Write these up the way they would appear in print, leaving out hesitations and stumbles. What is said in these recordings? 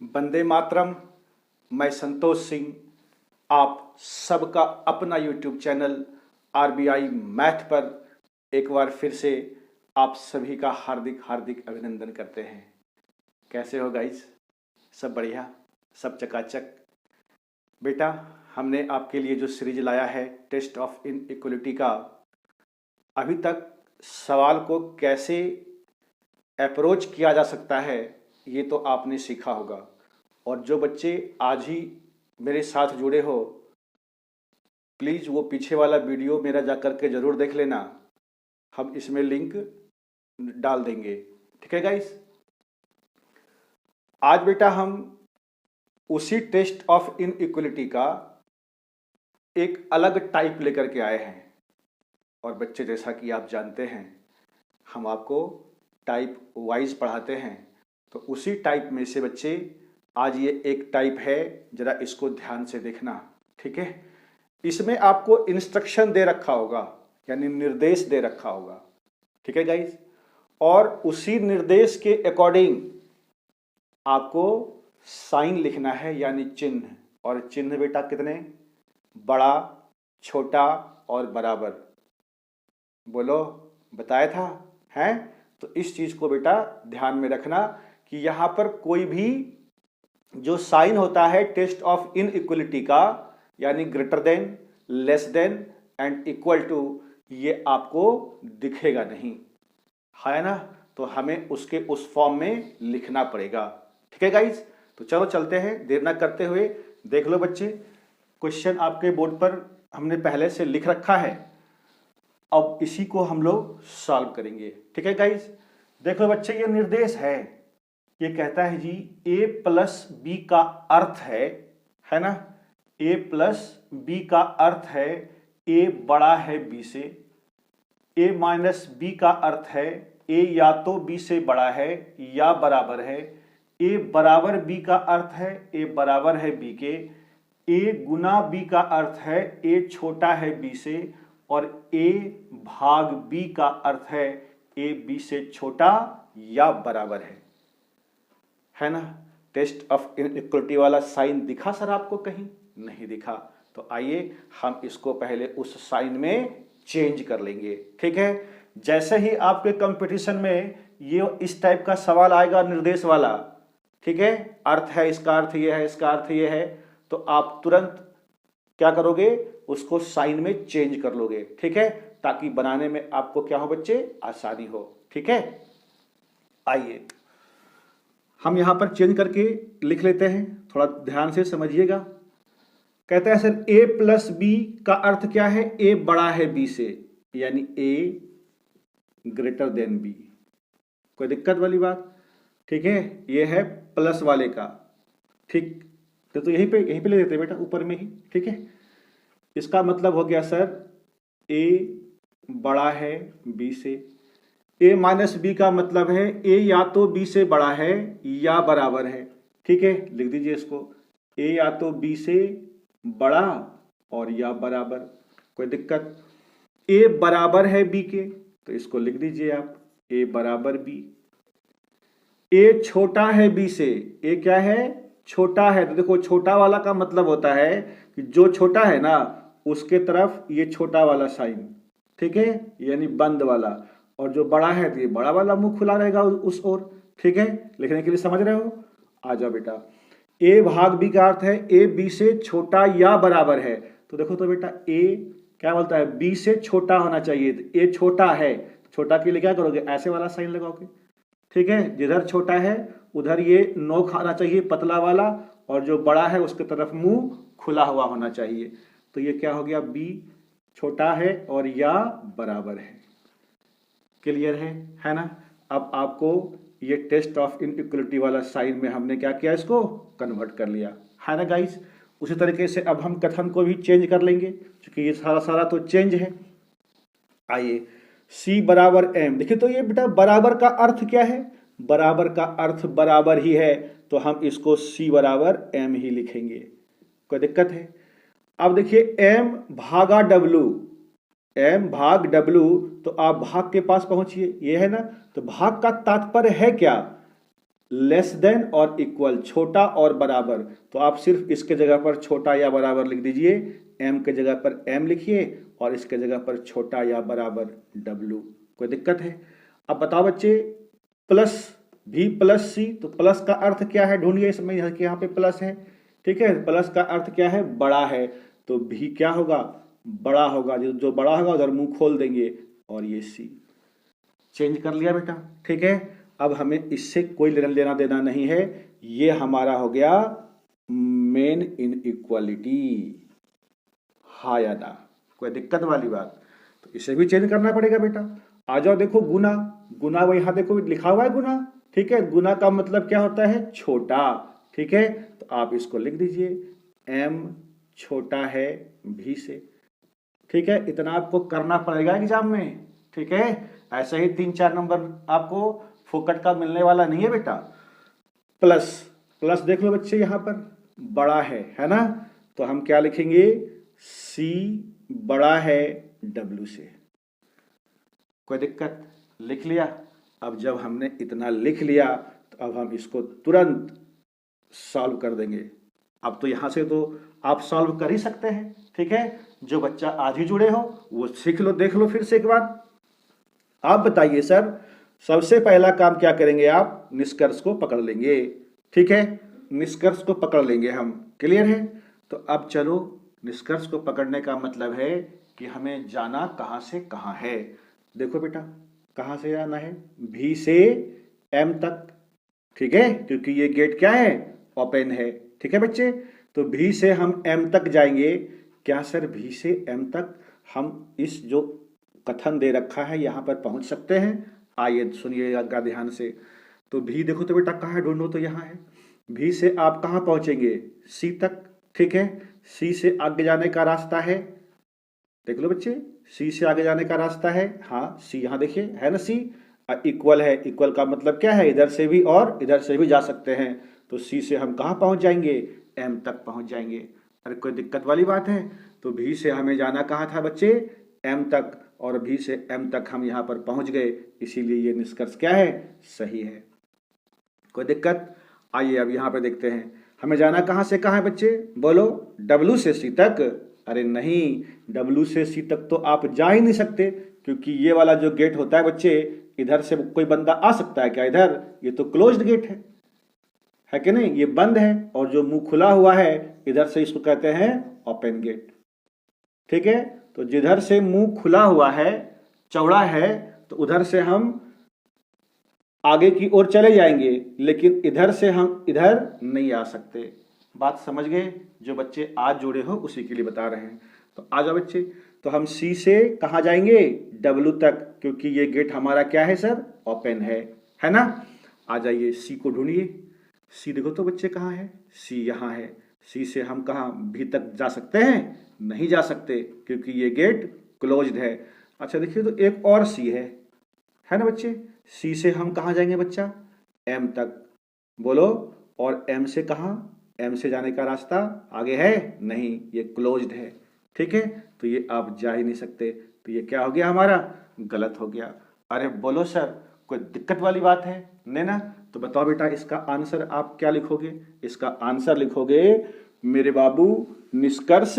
वंदे मातरम। मैं संतोष सिंह, आप सबका अपना यूट्यूब चैनल आरबीआई मैथ पर एक बार फिर से आप सभी का हार्दिक हार्दिक अभिनंदन करते हैं। कैसे हो गाइस? सब बढ़िया, सब चकाचक। बेटा, हमने आपके लिए जो सीरीज लाया है टेस्ट ऑफ इनइक्वलिटी का, अभी तक सवाल को कैसे अप्रोच किया जा सकता है ये तो आपने सीखा होगा। और जो बच्चे आज ही मेरे साथ जुड़े हो, प्लीज़ वो पीछे वाला वीडियो मेरा जा कर के ज़रूर देख लेना। हम इसमें लिंक डाल देंगे, ठीक है गाइस। आज बेटा हम उसी टेस्ट ऑफ इनइक्वलिटी का एक अलग टाइप लेकर के आए हैं। और बच्चे, जैसा कि आप जानते हैं, हम आपको टाइप वाइज पढ़ाते हैं, तो उसी टाइप में से बच्चे आज ये एक टाइप है, जरा इसको ध्यान से देखना, ठीक है। इसमें आपको इंस्ट्रक्शन दे रखा होगा, यानी निर्देश दे रखा होगा, ठीक है गाइस। और उसी निर्देश के अकॉर्डिंग आपको साइन लिखना है, यानी चिन्ह। और चिन्ह बेटा कितने? बड़ा, छोटा और बराबर। बोलो, बताया था हैं? तो इस चीज को बेटा ध्यान में रखना कि यहां पर कोई भी जो साइन होता है टेस्ट ऑफ इनइक्वलिटी का, यानी greater than, less than and equal to, ये आपको दिखेगा नहीं, है ना। तो हमें उसके उस फॉर्म में लिखना पड़ेगा, ठीक है गाइज। तो चलो चलते हैं, देर ना करते हुए। देख लो बच्चे, क्वेश्चन आपके बोर्ड पर हमने पहले से लिख रखा है, अब इसी को हम लोग सॉल्व करेंगे, ठीक है गाइज। देखो बच्चे, ये निर्देश है, ये कहता है जी a प्लस बी का अर्थ है ना। a प्लस बी का अर्थ है a बड़ा है b से। a माइनस बी का अर्थ है a या तो b से बड़ा है या बराबर है। a बराबर b का अर्थ है a बराबर है b के। a गुना b का अर्थ है a छोटा है b से। और a भाग b का अर्थ है a b से छोटा या बराबर है ना। टेस्ट ऑफ इनइक्वलिटी वाला साइन दिखा सर आपको? कहीं नहीं दिखा। तो आइए हम इसको पहले उस साइन में चेंज कर लेंगे, ठीक है। जैसे ही आपके कंपटीशन में ये इस टाइप का सवाल आएगा निर्देश वाला, ठीक है, अर्थ है, इसका अर्थ ये है, इसका अर्थ ये है, तो आप तुरंत क्या करोगे? उसको साइन में चेंज कर लोगे, ठीक है, ताकि बनाने में आपको क्या हो बच्चे? आसानी हो, ठीक है। आइए हम यहां पर चेंज करके लिख लेते हैं, थोड़ा ध्यान से समझिएगा। कहते हैं सर a प्लस बी का अर्थ क्या है? a बड़ा है b से, यानी a ग्रेटर देन b। कोई दिक्कत वाली बात? ठीक है, ये है प्लस वाले का, ठीक। तो यहीं पे ले देते बेटा, ऊपर में ही, ठीक है। इसका मतलब हो गया सर a बड़ा है b से। a माइनस बी का मतलब है a या तो b से बड़ा है या बराबर है, ठीक है। लिख दीजिए इसको, a या तो b से बड़ा और या बराबर। कोई दिक्कत? a बराबर है b के, तो इसको लिख दीजिए आप, a बराबर b। a छोटा है b से, a क्या है? छोटा है। तो देखो, छोटा वाला का मतलब होता है कि जो छोटा है ना उसके तरफ ये छोटा वाला साइन, ठीक है, यानी बंद वाला। और जो बड़ा है तो ये बड़ा वाला मुंह खुला रहेगा उस ओर, ठीक है। लिखने के लिए समझ रहे हो? आ जाओ बेटा। a भाग b का अर्थ है a b से छोटा या बराबर है। तो देखो तो बेटा, a क्या बोलता है? b से छोटा होना चाहिए। तो a छोटा है, छोटा के लिए क्या करोगे? ऐसे वाला साइन लगाओगे, ठीक है। जिधर छोटा है उधर ये नोक आना चाहिए, पतला वाला, और जो बड़ा है उसके तरफ मुंह खुला हुआ होना चाहिए। तो ये क्या हो गया? b छोटा है और या बराबर है। क्लियर है ना। अब आपको ये टेस्ट ऑफ इनइक्वलिटी वाला साइन में हमने क्या किया? इसको कन्वर्ट कर लिया, है ना गाइस। उसी तरीके से अब हम कथन को भी चेंज कर लेंगे, क्योंकि ये सारा तो चेंज है। आइए, c बराबर m। देखिए तो ये बेटा बराबर का अर्थ क्या है? बराबर का अर्थ बराबर ही है, तो हम इसको c बराबर m ही लिखेंगे। कोई दिक्कत है? अब देखिए m भागा w, m भाग w, तो आप भाग के पास पहुंचिए, ये है ना। तो भाग का तात्पर्य है क्या? लेस देन और इक्वल, छोटा और बराबर, तो आप सिर्फ इसके जगह पर छोटा या बराबर लिख दीजिए, m के जगह पर m लिखिए और इसके जगह पर छोटा या बराबर w। कोई दिक्कत है? अब बताओ बच्चे, प्लस v प्लस सी, तो प्लस का अर्थ क्या है ढूंढिए इसमें, यहाँ पे प्लस है, ठीक है, प्लस का अर्थ क्या है, बड़ा है, तो v क्या होगा, बड़ा होगा, जो बड़ा होगा उधर मुंह खोल देंगे, और ये सी चेंज कर लिया बेटा, ठीक है। अब हमें इससे कोई लेना देना नहीं है, ये हमारा हो गया मेन इनइक्वालिटी, हाँ या ना, कोई दिक्कत वाली बात? तो इसे भी चेंज करना पड़ेगा बेटा। आ जाओ, देखो गुना, गुना वो यहाँ देखो लिखा हुआ है गुना, ठीक है, गुना का मतलब क्या होता है, छोटा, ठीक है, तो आप इसको लिख दीजिए m छोटा है v से, ठीक है, इतना आपको करना पड़ेगा एग्जाम में, ठीक है, ऐसे ही 3-4 नंबर आपको फोकट का मिलने वाला नहीं है बेटा। प्लस, प्लस देख लो बच्चे यहाँ पर बड़ा है ना, तो हम क्या लिखेंगे, c बड़ा है w से, कोई दिक्कत, लिख लिया। अब जब हमने इतना लिख लिया तो अब हम इसको तुरंत सॉल्व कर देंगे। अब तो यहाँ से तो आप सॉल्व कर ही सकते हैं, ठीक है, जो बच्चा आज ही जुड़े हो वो सीख लो, देख लो फिर से एक बार। आप बताइए सर, सबसे पहला काम क्या करेंगे, आप निष्कर्ष को पकड़ लेंगे, ठीक है, निष्कर्ष को पकड़ लेंगे हम, क्लियर है? तो अब चलो, निष्कर्ष को पकड़ने का मतलब है कि हमें जाना कहाँ से कहाँ है। देखो बेटा, कहाँ से जाना है, v से m तक, ठीक है, क्योंकि ये गेट क्या है, ओपन है, ठीक है बच्चे, तो v से हम m तक जाएंगे। क्या सर v से m तक हम इस जो कथन दे रखा है यहाँ पर पहुँच सकते हैं? आइए सुनिएगा ध्यान से। तो v देखो तो बेटा कहाँ है, ढूंढो तो यहाँ है, v से आप कहाँ पहुँचेंगे, c तक, ठीक है, c से आगे जाने का रास्ता है, देख लो बच्चे, c से आगे जाने का रास्ता है, हाँ c यहाँ देखिए है ना, c इक्वल है, इक्वल का मतलब क्या है, इधर से भी और इधर से भी जा सकते हैं, तो c से हम कहाँ पहुँच जाएंगे, m तक पहुँच जाएंगे। अरे कोई दिक्कत वाली बात है? तो v से हमें जाना कहाँ था बच्चे, m तक, और v से m तक हम यहाँ पर पहुँच गए, इसीलिए ये निष्कर्ष क्या है, सही है। कोई दिक्कत? आइए अब यहाँ पर देखते हैं, हमें जाना कहाँ से कहाँ है बच्चे, बोलो, w से c तक। अरे नहीं, w से c तक तो आप जा ही नहीं सकते, क्योंकि ये वाला जो गेट होता है बच्चे, इधर से कोई बंदा आ सकता है क्या इधर, ये तो क्लोज्ड गेट है कि नहीं, ये बंद है, और जो मुंह खुला हुआ है इधर से इसको कहते हैं ओपन गेट, ठीक है। तो जिधर से मुंह खुला हुआ है, चौड़ा है, तो उधर से हम आगे की ओर चले जाएंगे, लेकिन इधर से हम इधर नहीं आ सकते। बात समझ गए? जो बच्चे आज जुड़े हो उसी के लिए बता रहे हैं। तो आ जाओ बच्चे, तो हम C से कहाँ जाएंगे, W तक, क्योंकि ये गेट हमारा क्या है सर, ओपन है ना। आ जाइए, C को ढूंढिए, C देखो तो बच्चे कहाँ है, C यहाँ है, C से हम कहाँ भी तक जा सकते हैं, नहीं जा सकते, क्योंकि ये गेट क्लोज्ड है। अच्छा देखिए, तो एक और C है ना बच्चे, C से हम कहाँ जाएंगे बच्चा, M तक, बोलो, और M से कहाँ, M से जाने का रास्ता आगे है, नहीं, ये क्लोज्ड है, ठीक है, तो ये आप जा ही नहीं सकते, तो ये क्या हो गया हमारा, गलत हो गया। अरे बोलो सर, कोई दिक्कत वाली बात है नहीं ना? तो बताओ बेटा, इसका आंसर आप क्या लिखोगे, इसका आंसर लिखोगे, मेरे बाबू, निष्कर्ष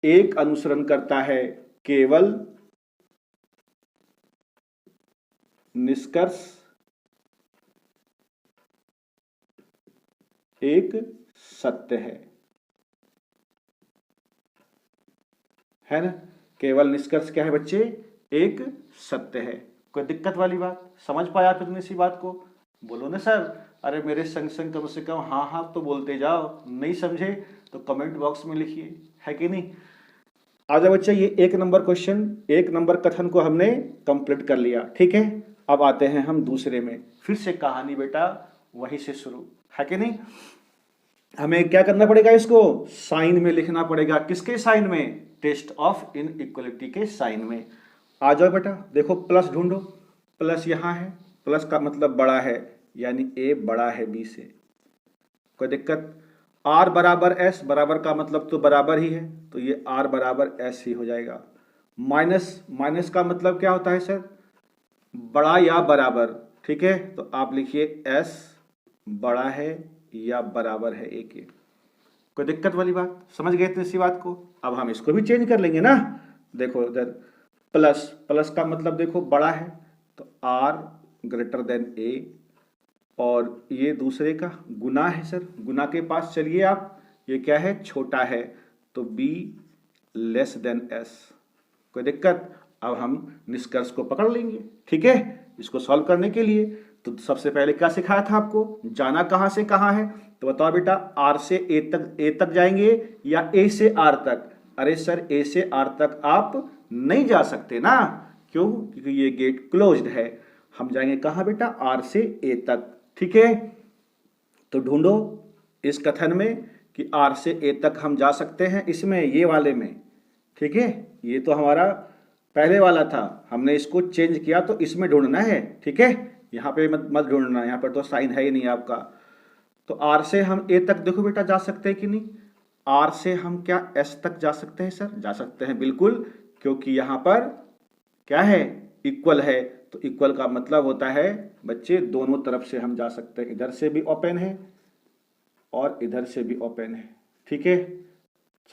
एक अनुसरण करता है, केवल निष्कर्ष एक सत्य है ना, केवल निष्कर्ष क्या है बच्चे, एक सत्य है। कोई दिक्कत वाली बात, समझ पाया तुमने इसी बात को? बोलो ना सर, अरे मेरे संग संग कम से कम हाँ हाँ तो बोलते जाओ, नहीं समझे तो कमेंट बॉक्स में लिखिए, है कि नहीं। आजा बच्चे, ये 1 नंबर क्वेश्चन, 1 नंबर कथन को हमने कंप्लीट कर लिया, ठीक है। अब आते हैं हम दूसरे में, फिर से कहानी बेटा वहीं से शुरू, है कि नहीं। हमें क्या करना पड़ेगा, इसको साइन में लिखना पड़ेगा, किसके साइन में, टेस्ट ऑफ इनइक्वालिटी के साइन में। आ जाओ बेटा, देखो प्लस ढूंढो, प्लस यहाँ है, प्लस का मतलब बड़ा है, यानी ए बड़ा है बी से, कोई दिक्कत। आर बराबर एस, बराबर का मतलब तो बराबर ही है, तो ये आर बराबर एस ही हो जाएगा। माइनस, माइनस का मतलब क्या होता है सर, बड़ा या बराबर, ठीक है, तो आप लिखिए एस बड़ा है या बराबर है ए के। कोई दिक्कत वाली बात, समझ गए थे इसी बात को। अब हम इसको भी चेंज कर लेंगे ना। देखो इधर प्लस, प्लस का मतलब देखो बड़ा है तो आर ग्रेटर देन ए, और ये दूसरे का गुना है सर, गुना के पास चलिए आप, ये क्या है छोटा है तो बी लेस देन एस। कोई दिक्कत। अब हम निष्कर्ष को पकड़ लेंगे, ठीक है। इसको सॉल्व करने के लिए तो सबसे पहले क्या सिखाया था आपको, जाना कहाँ से कहाँ है। तो बताओ बेटा, आर से ए तक जाएंगे या ए से आर तक। अरे सर ए से आर तक आप नहीं जा सकते ना, क्यों, क्योंकि ये गेट क्लोज्ड है। हम जाएंगे कहाँ बेटा, आर से ए तक, ठीक है। तो ढूंढो इस कथन में कि आर से ए तक हम जा सकते हैं, इसमें ये वाले में, ठीक है। ये तो हमारा पहले वाला था, हमने इसको चेंज किया तो इसमें ढूंढना है, ठीक है। यहाँ पे मत ढूंढना, यहाँ पर तो साइन है ही नहीं आपका। तो आर से हम ए तक देखो बेटा जा सकते हैं कि नहीं। आर से हम क्या एस तक जा सकते हैं सर, जा सकते हैं बिल्कुल, क्योंकि यहाँ पर क्या है, इक्वल है। तो इक्वल का मतलब होता है बच्चे दोनों तरफ से हम जा सकते हैं, इधर से भी ओपन है और इधर से भी ओपन है, ठीक है।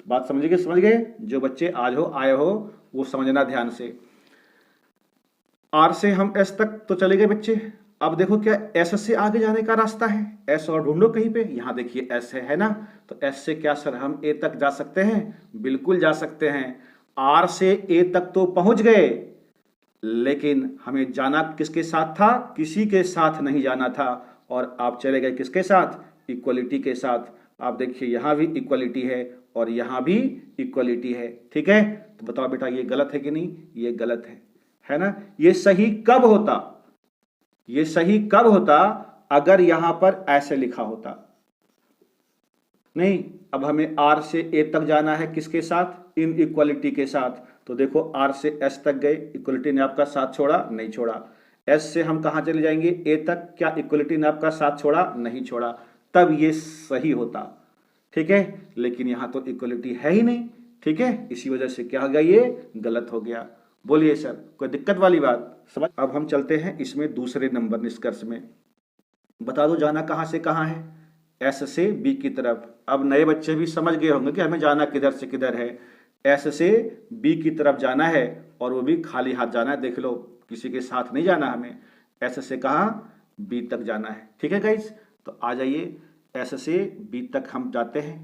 बात समझ गए। जो बच्चे आज हो आए हो वो समझना ध्यान से। आर से हम एस तक तो चले गए बच्चे। अब देखो क्या एस से आगे जाने का रास्ता है, एस और ढूंढो कहीं पे। यहाँ देखिए एस है ना, तो एस से क्या सर हम ए तक जा सकते हैं, बिल्कुल जा सकते हैं। आर से ए तक तो पहुंच गए, लेकिन हमें जाना किसके साथ था, किसी के साथ नहीं जाना था, और आप चले गए किसके साथ, इक्वलिटी के साथ। आप देखिए यहाँ भी इक्वलिटी है और यहाँ भी इक्वलिटी है, ठीक है। तो बताओ बेटा ये गलत है कि नहीं, ये गलत है ना। ये सही कब होता, ये सही कब होता, अगर यहां पर ऐसे लिखा होता। नहीं, अब हमें आर से ए तक जाना है किसके साथ, इन इक्वलिटी के साथ। तो देखो आर से एस तक गए, इक्वलिटी ने आपका साथ छोड़ा, नहीं छोड़ा। एस से हम कहां चले जाएंगे, ए तक, क्या इक्वलिटी ने आपका साथ छोड़ा, नहीं छोड़ा। तब ये सही होता, ठीक है। लेकिन यहां तो इक्वलिटी है ही नहीं, ठीक है, इसी वजह से क्या हो गया, ये गलत हो गया। बोलिए सर, कोई दिक्कत वाली बात समझ। अब हम चलते हैं इसमें दूसरे नंबर निष्कर्ष में। बता दो जाना कहां से कहां है, एस से बी की तरफ। अब नए बच्चे भी समझ गए होंगे कि हमें जाना किधर से किधर है। एस से बी की तरफ जाना है और वो भी खाली हाथ जाना है, देख लो, किसी के साथ नहीं जाना हमें। एस से कहां, बी तक जाना है, ठीक है गाइस। तो आ जाइए, एस से बी तक हम जाते हैं,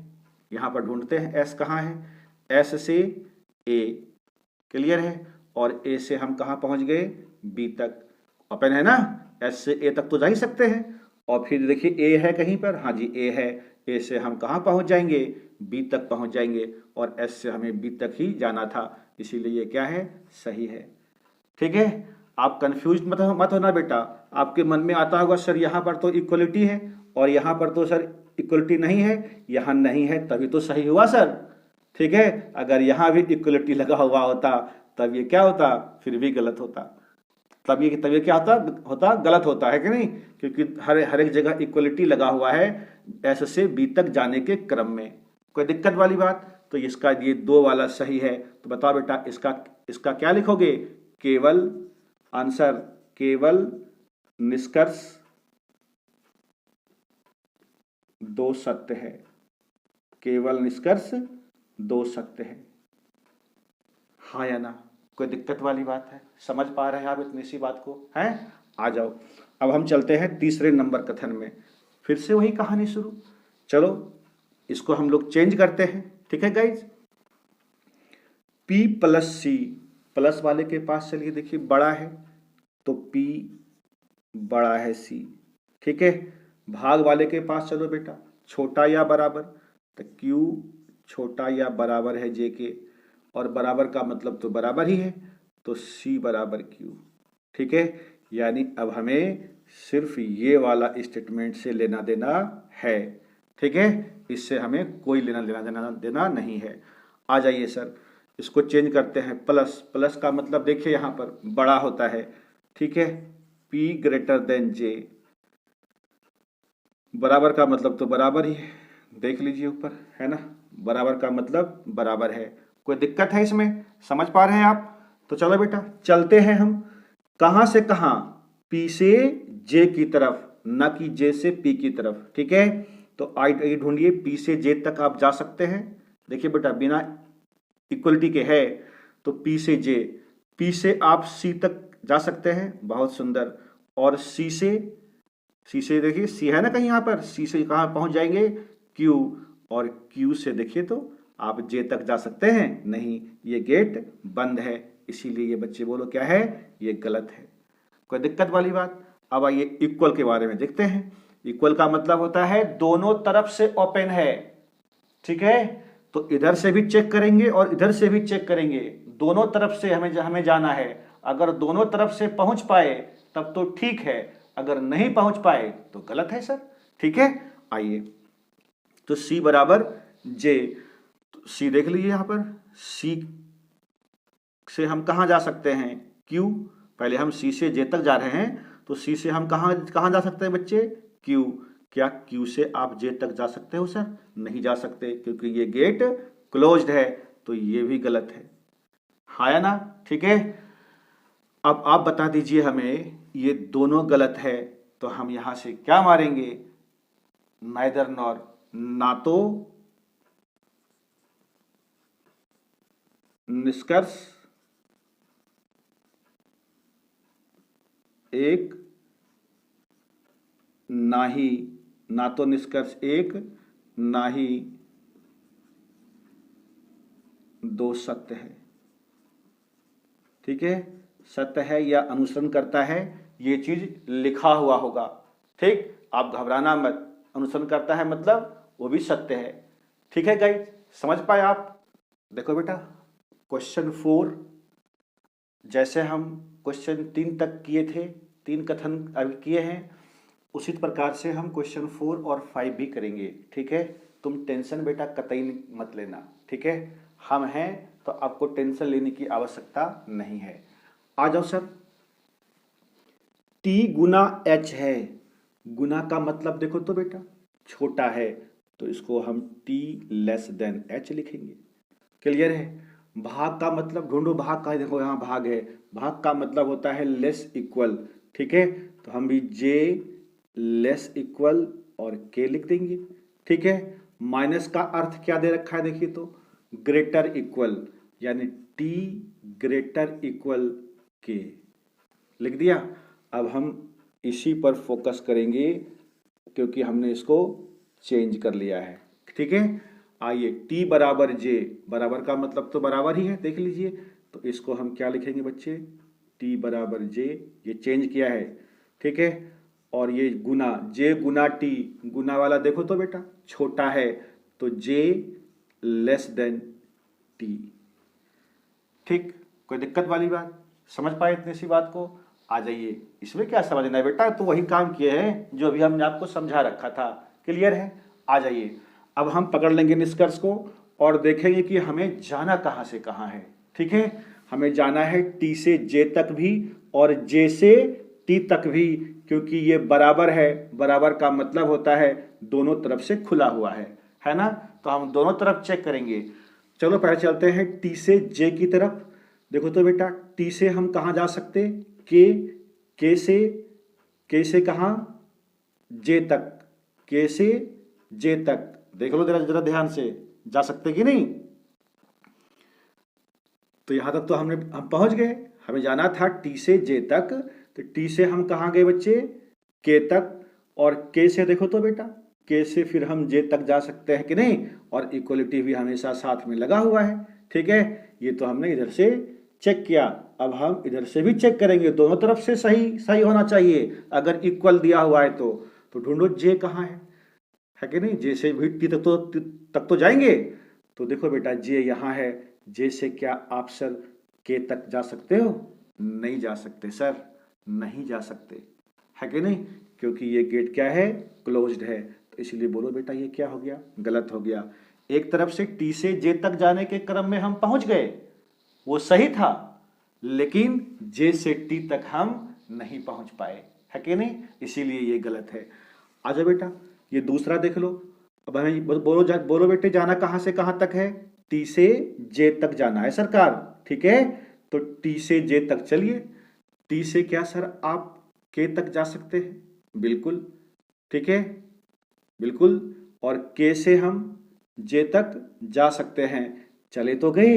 यहां पर ढूंढते हैं एस कहां है। एस से ए, क्लियर है, और ए से हम कहां पहुंच गए, बी तक, ओपन है ना। एस से ए तक तो जा ही सकते हैं, और फिर देखिए ए है कहीं पर, हाँ जी ए है। ए से हम कहां पहुंच जाएंगे, बी तक पहुंच जाएंगे, और एस से हमें बी तक ही जाना था, इसीलिए ये क्या है, सही है, ठीक है। आप कंफ्यूज मत होना बेटा। आपके मन में आता होगा सर यहाँ पर तो इक्वलिटी है और यहाँ पर तो सर इक्वलिटी नहीं है, यहाँ नहीं है तभी तो सही हुआ सर, ठीक है। अगर यहाँ भी इक्वलिटी लगा हुआ होता तब ये क्या होता, फिर भी गलत होता। तब ये क्या होता गलत होता है कि नहीं, क्योंकि हर एक जगह इक्वलिटी लगा हुआ है एस से बी तक जाने के क्रम में। कोई दिक्कत वाली बात। तो इसका ये दो वाला सही है। तो बताओ बेटा इसका क्या लिखोगे, केवल आंसर, केवल निष्कर्ष दो सत्य है, केवल निष्कर्ष दो सत्य है, हाँ या ना। कोई दिक्कत वाली बात है, समझ पा रहे हैं आप इतनी सी बात को, हैं। आ जाओ, अब हम चलते हैं तीसरे नंबर कथन में। फिर से वही कहानी शुरू। चलो इसको हम लोग चेंज करते हैं, ठीक है गाइज। P प्लस सी, प्लस वाले के पास चलिए, देखिए बड़ा है तो P बड़ा है C, ठीक है। भाग वाले के पास चलो बेटा, छोटा या बराबर, तो Q छोटा या बराबर है J के, और बराबर का मतलब तो बराबर ही है, तो C बराबर Q, ठीक है। यानी अब हमें सिर्फ ये वाला स्टेटमेंट से लेना देना है, ठीक है। इससे हमें कोई लेना देना नहीं है। आ जाइए सर, इसको चेंज करते हैं। प्लस, प्लस का मतलब देखिए यहाँ पर बड़ा होता है, ठीक है। P ग्रेटर देन J, बराबर का मतलब तो बराबर ही है, देख लीजिए ऊपर है ना, बराबर का मतलब बराबर है। कोई दिक्कत है इसमें, समझ पा रहे हैं आप। तो चलो बेटा चलते हैं हम कहां से कहां, P से J की तरफ। ना कि जे से पी की तरफ, ठीक है। तो आई ढूंढिए, पी से जे तक आप जा सकते हैं। देखिए बेटा, बिना इक्वलिटी के है तो पी से जे, पी से आप सी तक जा सकते हैं, बहुत सुंदर। और सी से देखिए, सी है ना कहीं यहाँ पर, सी से कहाँ पहुंच जाएंगे, क्यू, और क्यू से देखिए तो आप जे तक जा सकते हैं, नहीं, ये गेट बंद है, इसीलिए ये बच्चे बोलो क्या है, ये गलत है। कोई दिक्कत वाली बात। अब आइए इक्वल के बारे में देखते हैं। इक्वल का मतलब होता है दोनों तरफ से ओपन है, ठीक है। तो इधर से भी चेक करेंगे और इधर से भी चेक करेंगे, दोनों तरफ से हमें जाना है। अगर दोनों तरफ से पहुंच पाए तब तो ठीक है, अगर नहीं पहुंच पाए तो गलत है सर, ठीक है। आइए, तो C बराबर J, तो C देख लीजिए यहां पर, C से हम कहां जा सकते हैं, Q। पहले हम C से J तक जा रहे हैं, तो C से हम कहां कहां जा सकते हैं बच्चे, Q। क्या Q से आप J तक जा सकते हो सर, नहीं जा सकते, क्योंकि ये गेट क्लोज्ड है, तो ये भी गलत है, हाँ या ना, ठीक है। अब आप बता दीजिए हमें, ये दोनों गलत है, तो हम यहां से क्या मारेंगे, नाइदर नॉर, ना तो निष्कर्ष एक, ना ही, ना तो निष्कर्ष एक, ना ही दो सत्य है, ठीक है। सत्य है या अनुसरण करता है, ये चीज लिखा हुआ होगा, ठीक। आप घबराना मत, अनुसरण करता है मतलब वो भी सत्य है, ठीक है गाइस, समझ पाए आप। देखो बेटा, क्वेश्चन 4 जैसे हम क्वेश्चन 3 तक किए थे, 3 कथन अभी किए हैं, उसी प्रकार से हम क्वेश्चन 4 और 5 भी करेंगे, ठीक है। तुम टेंशन बेटा कतई मत लेना, ठीक है। हम हैं तो आपको टेंशन लेने की आवश्यकता नहीं है। आ जाओ सर, T गुना H है, गुना का मतलब देखो तो बेटा छोटा है, तो इसको हम T लेस देन H लिखेंगे, क्लियर है। भाग का मतलब ढूंढो, भाग का, देखो यहाँ भाग है, भाग का मतलब होता है लेस इक्वल, ठीक है। तो हम भी J लेस इक्वल और K लिख देंगे, ठीक है। माइनस का अर्थ क्या दे रखा है, देखिए तो ग्रेटर इक्वल, यानी T ग्रेटर इक्वल K लिख दिया। अब हम इसी पर फोकस करेंगे, क्योंकि हमने इसको चेंज कर लिया है, ठीक है। आइए, T बराबर J, बराबर का मतलब तो बराबर ही है, देख लीजिए। तो इसको हम क्या लिखेंगे बच्चे, T बराबर J, ये चेंज किया है, ठीक है। और ये गुना, J गुना T, गुना वाला देखो तो बेटा छोटा है, तो J लेस देन T, ठीक। कोई दिक्कत वाली बात, समझ पाए इतनी सी बात को। आ जाइए, इसमें क्या समझना है बेटा, तो वही काम किए हैं जो अभी हमने आपको समझा रखा था, क्लियर है। आ जाइए, अब हम पकड़ लेंगे निष्कर्ष को और देखेंगे कि हमें जाना कहाँ से कहाँ है, ठीक है। हमें जाना है T से J तक भी और J से T तक भी, क्योंकि ये बराबर है, बराबर का मतलब होता है दोनों तरफ से खुला हुआ है ना। तो हम दोनों तरफ चेक करेंगे। चलो पहले चलते हैं T से J की तरफ। देखो तो बेटा, T से हम कहाँ जा सकते, K से कहाँ, J तक, K से J तक, देख लो जरा जरा ध्यान से, जा सकते कि नहीं। तो यहां तक तो हम पहुंच गए, हमें जाना था T से J तक, तो T से हम कहाँ गए बच्चे, K तक, और K से देखो तो बेटा, K से फिर हम J तक जा सकते हैं कि नहीं, और इक्वलिटी भी हमेशा साथ में लगा हुआ है, ठीक है। ये तो हमने इधर से चेक किया, अब हम इधर से भी चेक करेंगे, दोनों तरफ से सही सही होना चाहिए। अगर इक्वल दिया हुआ है तो ढूंढो J कहाँ है कि नहीं, J से भी T तक तो जाएंगे। तो देखो बेटा, J यहाँ है, J से क्या आप सर K तक जा सकते हो, नहीं जा सकते सर, नहीं जा सकते, है कि नहीं, क्योंकि ये गेट क्या है, क्लोज्ड है। तो इसलिए बोलो बेटा ये क्या हो गया, गलत हो गया। एक तरफ से T से J तक जाने के क्रम में हम पहुंच गए, वो सही था, लेकिन J से T तक हम नहीं पहुंच पाए, है कि नहीं, इसीलिए ये गलत है। आजा बेटा, ये दूसरा देख लो। अब हमें बोलो बेटे, जाना कहां से कहां तक है, T से J तक जाना है सरकार, ठीक है। तो T से J तक चलिए, T से क्या सर आप K तक जा सकते हैं, बिल्कुल, ठीक है, बिल्कुल। और के से हम जे तक जा सकते हैं, चले तो गए,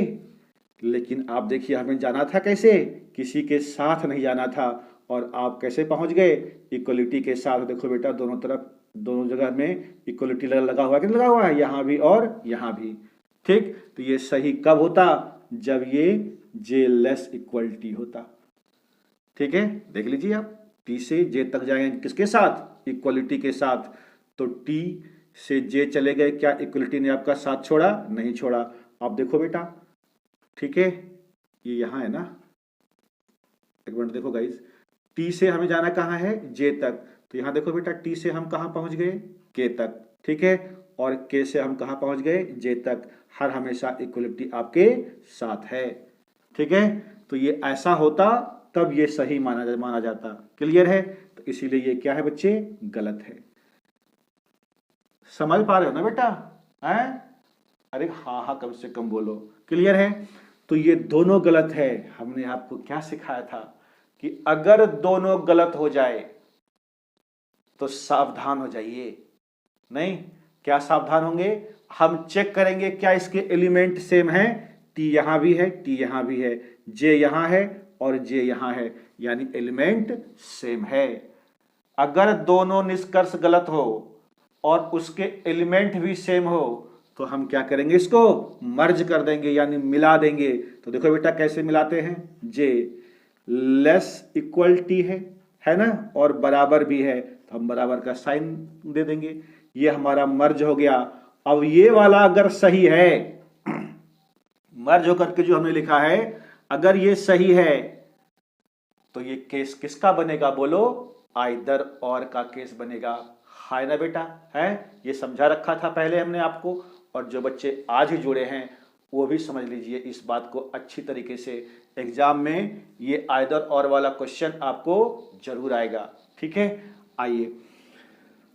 लेकिन आप देखिए हमें जाना था कैसे, किसी के साथ नहीं जाना था। और आप कैसे पहुंच गए, इक्वलिटी के साथ। देखो बेटा दोनों तरफ, दोनों जगह में इक्वलिटी लगा हुआ है कि नहीं लगा हुआ है, यहाँ भी और यहाँ भी। ठीक, तो ये सही कब होता, जब ये जे लेस इक्वलिटी होता। ठीक है, देख लीजिए आप, टी से जे तक जाएंगे किसके साथ, इक्वलिटी के साथ। तो टी से जे चले गए, क्या इक्वलिटी ने आपका साथ छोड़ा, नहीं छोड़ा। आप देखो बेटा, ठीक है, ये यहाँ है ना, एक मिनट देखो गाइस, टी से हमें जाना कहाँ है, जे तक। तो यहाँ देखो बेटा, टी से हम कहाँ पहुंच गए, के तक, ठीक है। और के से हम कहाँ पहुंच गए, जे तक। हर हमेशा इक्वलिटी आपके साथ है, ठीक है। तो ये ऐसा होता तब ये सही माना जाता। क्लियर है, तो इसीलिए ये क्या है बच्चे, गलत है। समझ पा रहे हो ना बेटा, हैं? अरे हाँ हाँ कम से कम बोलो। क्लियर है, तो ये दोनों गलत है। हमने आपको क्या सिखाया था कि अगर दोनों गलत हो जाए तो सावधान हो जाइए। नहीं, क्या सावधान होंगे, हम चेक करेंगे क्या इसके एलिमेंट सेम हैं। टी यहां भी है, टी यहां भी है, जे यहां है और जे यहां है, यानी एलिमेंट सेम है। अगर दोनों निष्कर्ष गलत हो और उसके एलिमेंट भी सेम हो तो हम क्या करेंगे, इसको मर्ज कर देंगे यानी मिला देंगे। तो देखो बेटा कैसे मिलाते हैं, जे लेस इक्वल टी है ना, और बराबर भी है, तो हम बराबर का साइन दे देंगे, ये हमारा मर्ज हो गया। अब ये वाला अगर सही है, मर्ज होकर के जो हमने लिखा है, अगर ये सही है तो ये केस किसका बनेगा, बोलो, आइदर और का केस बनेगा। है ना बेटा, है, ये समझा रखा था पहले हमने आपको। और जो बच्चे आज ही जुड़े हैं वो भी समझ लीजिए इस बात को अच्छी तरीके से, एग्जाम में ये आइदर और वाला क्वेश्चन आपको जरूर आएगा। ठीक है, आइए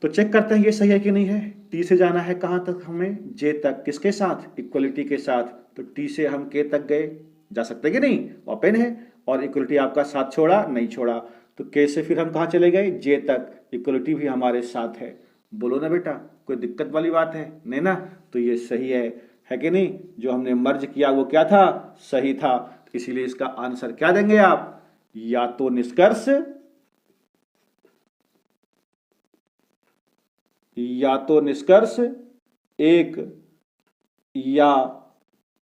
तो चेक करते हैं ये सही है कि नहीं है। टी से जाना है कहां तक, हमें जे तक, किसके साथ, इक्वलिटी के साथ। तो टी से हम के तक गए, जा सकते कि नहीं, ओपन है, और इक्वलिटी आपका साथ छोड़ा, नहीं छोड़ा। तो के से फिर हम कहाँ चले गए, जे तक, इक्वलिटी भी हमारे साथ है। बोलो ना बेटा, कोई दिक्कत वाली बात है नहीं ना, तो ये सही है कि नहीं। जो हमने मर्ज किया वो क्या था, सही था। तो इसीलिए इसका आंसर क्या देंगे आप, या तो निष्कर्ष, या तो निष्कर्ष एक, या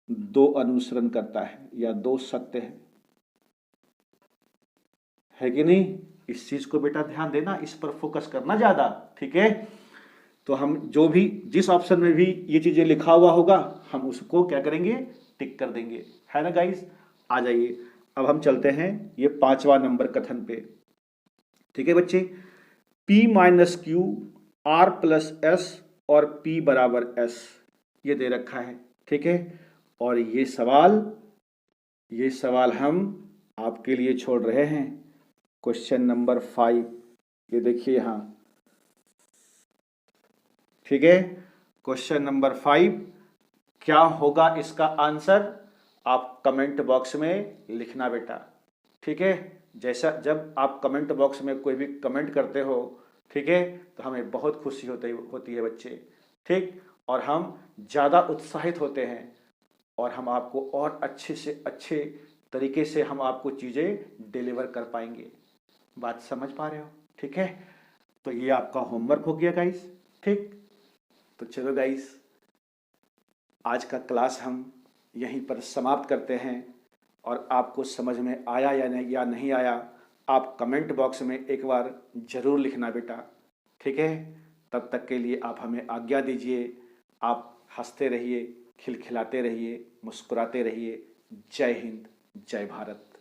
दो अनुसरण करता है, या दो सत्य है कि नहीं। इस चीज को बेटा ध्यान देना, इस पर फोकस करना ज्यादा, ठीक है। तो हम जो भी, जिस ऑप्शन में भी ये चीजें लिखा हुआ होगा हम उसको क्या करेंगे, टिक कर देंगे, है ना गाइस। आ जाइए अब हम चलते हैं ये 5वां नंबर कथन पे। ठीक है बच्चे, P minus Q R plus S और P बराबर S ये दे रखा है। ठीक है, और ये सवाल हम आपके लिए छोड़ रहे हैं, क्वेश्चन नंबर 5, ये देखिए यहां। ठीक है, क्वेश्चन नंबर 5, क्या होगा इसका आंसर, आप कमेंट बॉक्स में लिखना बेटा। ठीक है, जैसा जब आप कमेंट बॉक्स में कोई भी कमेंट करते हो, ठीक है, तो हमें बहुत खुशी होती है बच्चे। ठीक, और हम ज़्यादा उत्साहित होते हैं और हम आपको और अच्छे से अच्छे तरीके से हम आपको चीज़ें डिलीवर कर पाएंगे। बात समझ पा रहे हो, ठीक है। तो ये आपका होमवर्क हो गया गाइस। ठीक, तो चलो गाइस, आज का क्लास हम यहीं पर समाप्त करते हैं। और आपको समझ में आया या नहीं आया, आप कमेंट बॉक्स में एक बार ज़रूर लिखना बेटा। ठीक है, तब तक के लिए आप हमें आज्ञा दीजिए। आप हंसते रहिए, खिलखिलाते रहिए, मुस्कुराते रहिए। जय हिंद, जय भारत।